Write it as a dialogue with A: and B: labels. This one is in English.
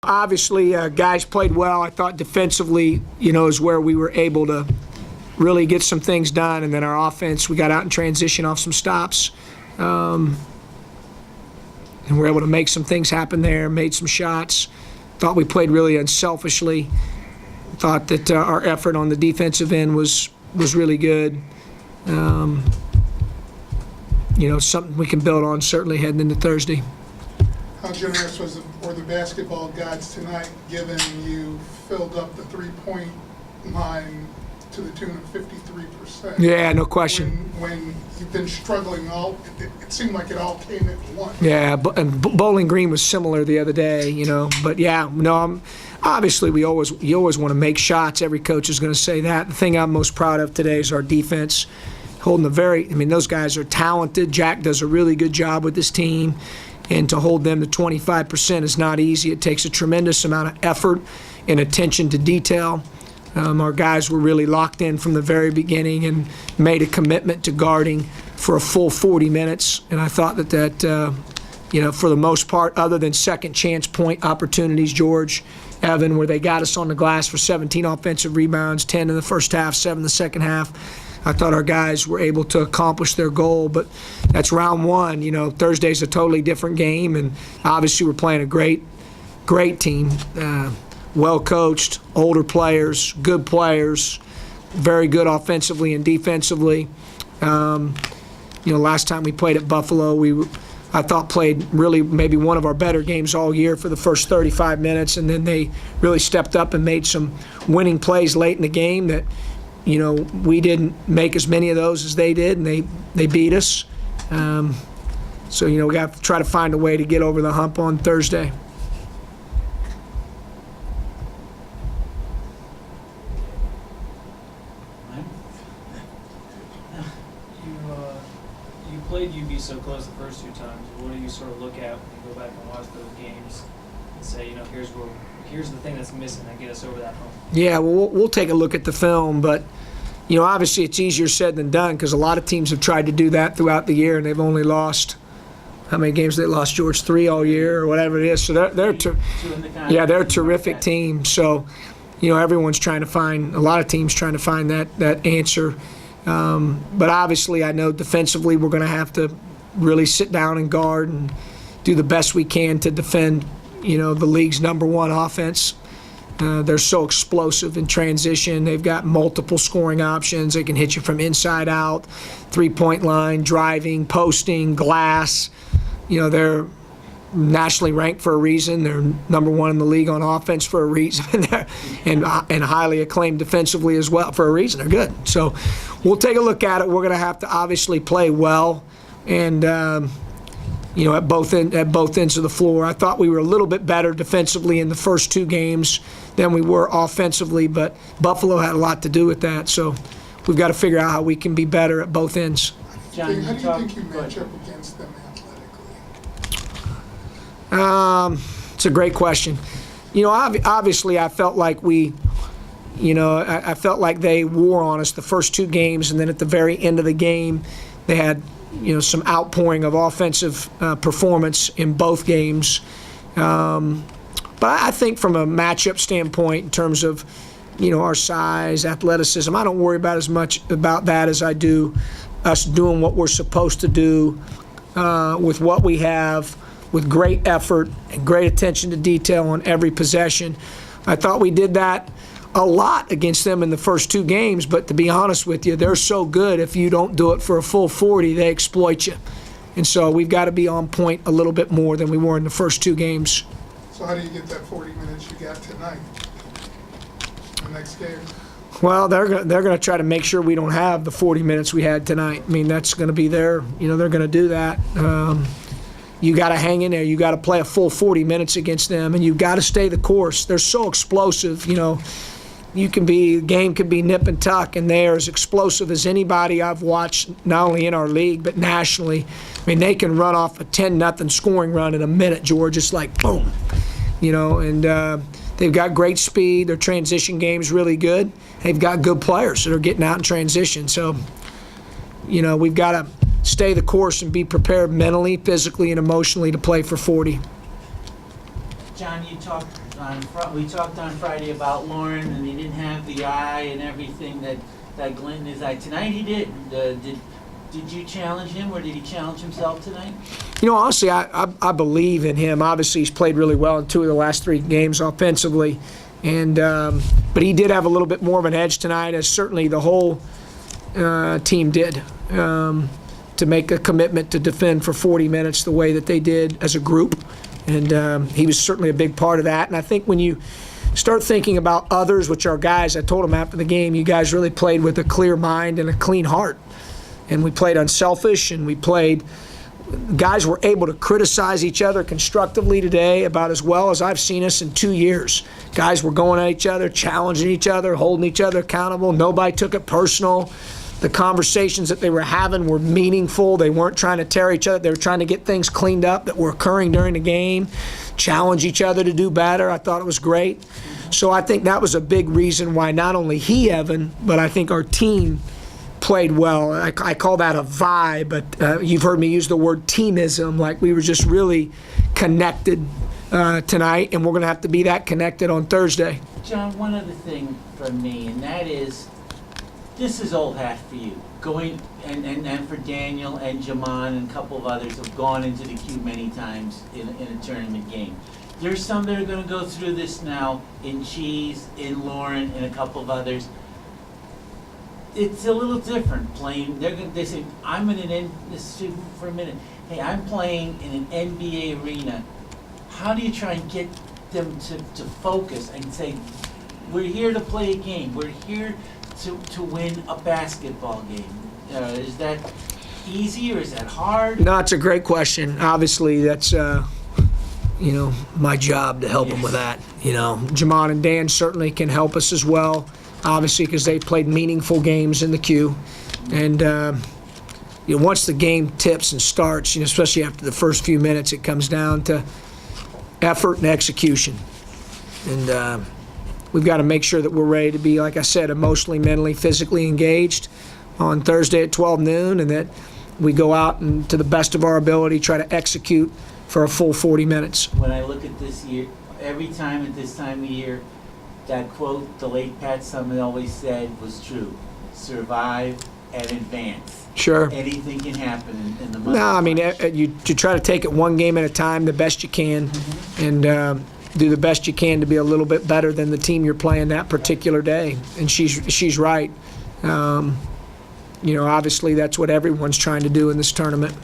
A: Obviously, guys played well. I thought defensively, is where we were able to really get some things done. And then our offense, we got out in transition off some stops. And we're able to make some things happen there, made some shots. Thought we played really unselfishly. Thought that our effort on the defensive end was really good. Something we can build on certainly heading into Thursday.
B: How generous were the basketball gods tonight, given you filled up the three-point line to the tune of 53%?
A: Yeah, no question.
B: When you've been struggling, it seemed like it all came at once.
A: Yeah, and Bowling Green was similar the other day, But yeah, no, obviously you always want to make shots. Every coach is going to say that. The thing I'm most proud of today is our defense, holding those guys are talented. Jack does a really good job with this team. And to hold them to 25% is not easy. It takes a tremendous amount of effort and attention to detail. Our guys were really locked in from the very beginning and made a commitment to guarding for a full 40 minutes. And I thought that for the most part, other than second chance point opportunities, George, Evan, where they got us on the glass for 17 offensive rebounds, 10 in the first half, 7 in the second half, I thought our guys were able to accomplish their goal, but that's round one. Thursday's a totally different game, and obviously we're playing a great team, well-coached, older players, good players, very good offensively and defensively. Last time we played at Buffalo, I thought played really maybe one of our better games all year for the first 35 minutes, and then they really stepped up and made some winning plays late in the game that we didn't make as many of those as they did, and they beat us. So we got to try to find a way to get over the hump on Thursday.
C: You played UB so close the first two times. What do you sort of look at when you go back and watch those games and say, here's the thing that's missing that get us over that hump?
A: Yeah, well, we'll take a look at the film, but obviously it's easier said than done because a lot of teams have tried to do that throughout the year and they've only lost. How many games they lost, George? 3 all year or whatever it is. So they're a terrific team. So everyone's trying to find, a lot of teams trying to find that answer. But obviously I know defensively we're going to have to really sit down and guard and do the best we can to defend the league's #1 offense. They're so explosive in transition. They've got multiple scoring options. They can hit you from inside out, three-point line, driving, posting, glass. They're nationally ranked for a reason. They're #1 in the league on offense for a reason, and highly acclaimed defensively as well for a reason. They're good. So we'll take a look at it. We're going to have to obviously play well, and at both ends of the floor. I thought we were a little bit better defensively in the first 2 games than we were offensively, but Buffalo had a lot to do with that. So we've got to figure out how we can be better at both ends.
B: John, how do you think you match up against them athletically?
A: It's a great question. Obviously I felt like I felt like they wore on us the first 2 games, and then at the very end of the game they had some outpouring of offensive performance in both games. But I think from a matchup standpoint, in terms of our size, athleticism, I don't worry about as much about that as I do us doing what we're supposed to do with what we have, with great effort and great attention to detail on every possession. I thought we did that a lot against them in the first 2 games, but to be honest with you, they're so good, if you don't do it for a full 40, they exploit you. And so we've got to be on point a little bit more than we were in the first 2 games.
B: So how do you get that 40 minutes you got tonight, the next game?
A: Well, they're going to try to make sure we don't have the 40 minutes we had tonight. I mean, that's going to be they're going to do that. You got to hang in there. You got to play a full 40 minutes against them, and you've got to stay the course. They're so explosive, the game could be nip and tuck, and they're as explosive as anybody I've watched, not only in our league, but nationally. I mean, they can run off a 10-0 scoring run in a minute, George. It's like, boom, and they've got great speed. Their transition game's really good. They've got good players that are getting out in transition. So, we've got to stay the course and be prepared mentally, physically, and emotionally to play for 40.
D: John, you talked we talked on Friday about Lauren, and he didn't have the eye and everything that glint in his eye. Tonight he did. Did you challenge him, or did he challenge himself tonight?
A: You know, honestly, I believe in him. Obviously, he's played really well in 2 of the last 3 games offensively, and but he did have a little bit more of an edge tonight, as certainly the whole team did, to make a commitment to defend for 40 minutes the way that they did as a group, and he was certainly a big part of that. And I think when you start thinking about others, which are guys, I told him after the game, you guys really played with a clear mind and a clean heart. And we played unselfish, and guys were able to criticize each other constructively today about as well as I've seen us in 2 years. Guys were going at each other, challenging each other, holding each other accountable. Nobody took it personal. The conversations that they were having were meaningful. They weren't trying to tear each other. They were trying to get things cleaned up that were occurring during the game, challenge each other to do better. I thought it was great. So I think that was a big reason why not only he, Evan, but I think our team played well. I call that a vibe, but you've heard me use the word teamism, like we were just really connected tonight, and we're going to have to be that connected on Thursday.
D: John, one other thing from me, and that is, this is old hat for you. Going, and for Daniel and Jaman and a couple of others have gone into the cube many times in a tournament game. There's some that are going to go through this now, in Cheese, in Lauren, and a couple of others. It's a little different playing. They say, I'm in an for a minute. Hey, I'm playing in an NBA arena. How do you try and get them to focus and say, we're here to play a game. We're here to win a basketball game. Is that easy, or is that hard?
A: No, it's a great question. Obviously, that's my job to help them with that. Jamon and Dan certainly can help us as well, obviously, because they played meaningful games in the queue. And once the game tips and starts, especially after the first few minutes, it comes down to effort and execution. And we've got to make sure that we're ready to be, like I said, emotionally, mentally, physically engaged on Thursday at 12 noon, and that we go out and, to the best of our ability, try to execute for a full 40 minutes.
D: When I look at this year, every time at this time of year, that quote the late Pat Summitt always said was true: survive and advance.
A: Sure.
D: Anything can happen in the month.
A: No, I mean, you try to take it one game at a time the best you can, and do the best you can to be a little bit better than the team you're playing that particular day. And she's right. Obviously that's what everyone's trying to do in this tournament.